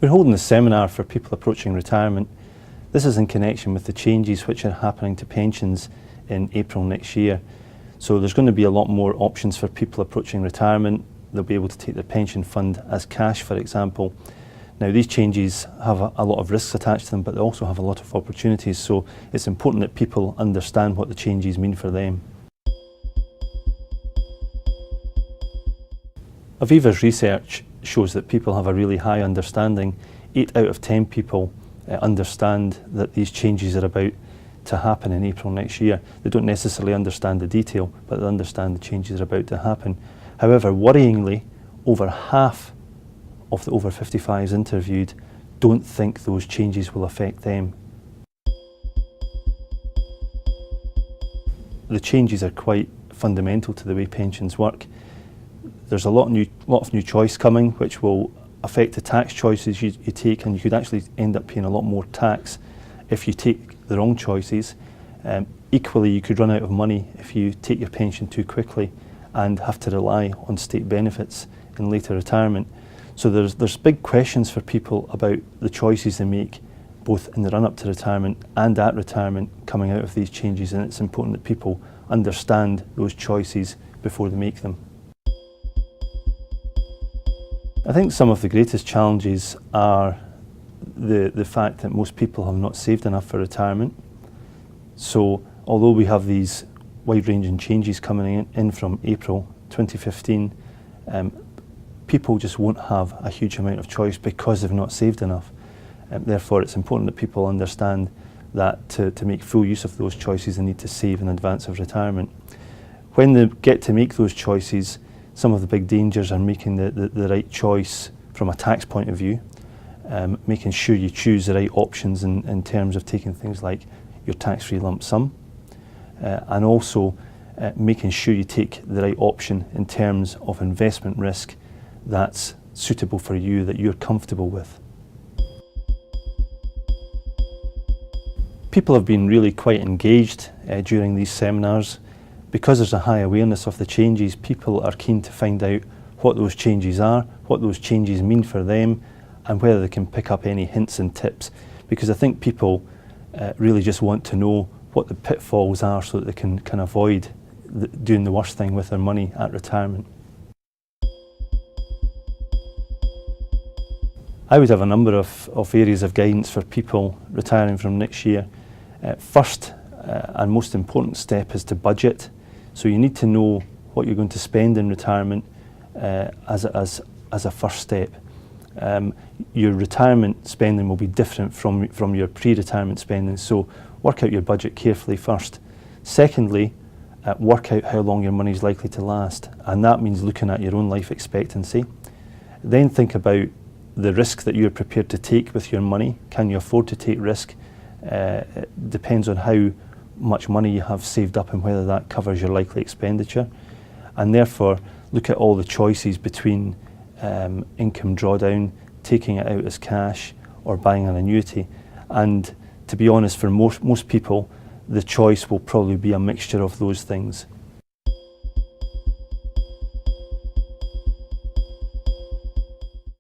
We're holding a seminar for people approaching retirement. This is in connection with the changes which are happening to pensions in April next year. So there's going to be a lot more options for people approaching retirement. They'll be able to take their pension fund as cash, for example. Now, these changes have a lot of risks attached to them, but they also have a lot of opportunities, so it's important that people understand what the changes mean for them. Aviva's research shows that people have a really high understanding. 8 out of 10 people understand that these changes are about to happen in April next year. They don't necessarily understand the detail, but they understand the changes are about to happen. However, worryingly, over half of the over-55s interviewed don't think those changes will affect them. The changes are quite fundamental to the way pensions work. There's a lot of new choice coming, which will affect the tax choices you take, and you could actually end up paying a lot more tax if you take the wrong choices. Equally, you could run out of money if you take your pension too quickly and have to rely on state benefits in later retirement. So there's big questions for people about the choices they make, both in the run-up to retirement and at retirement, coming out of these changes, and it's important that people understand those choices before they make them. I think some of the greatest challenges are the fact that most people have not saved enough for retirement. So although we have these wide-ranging changes coming in from April 2015, people just won't have a huge amount of choice because they've not saved enough. Therefore, it's important that people understand that to make full use of those choices, they need to save in advance of retirement. When they get to make those choices, some of the big dangers are making the right choice from a tax point of view, making sure you choose the right options in terms of taking things like your tax-free lump sum, and also making sure you take the right option in terms of investment risk that's suitable for you, that you're comfortable with. People have been really quite engaged during these seminars. Because there's a high awareness of the changes, people are keen to find out what those changes are, what those changes mean for them, and whether they can pick up any hints and tips. Because I think people really just want to know what the pitfalls are so that they can avoid doing the worst thing with their money at retirement. I would have a number of areas of guidance for people retiring from next year. First and most important step is to budget. So you need to know what you're going to spend in retirement as a first step. Your retirement spending will be different from your pre-retirement spending, so work out your budget carefully first. Secondly, work out how long your money is likely to last, and that means looking at your own life expectancy. Then think about the risk that you're prepared to take with your money. Can you afford to take risk? It depends on how much money you have saved up and whether that covers your likely expenditure. And therefore, look at all the choices between income drawdown, taking it out as cash, or buying an annuity. And to be honest, for most people, the choice will probably be a mixture of those things.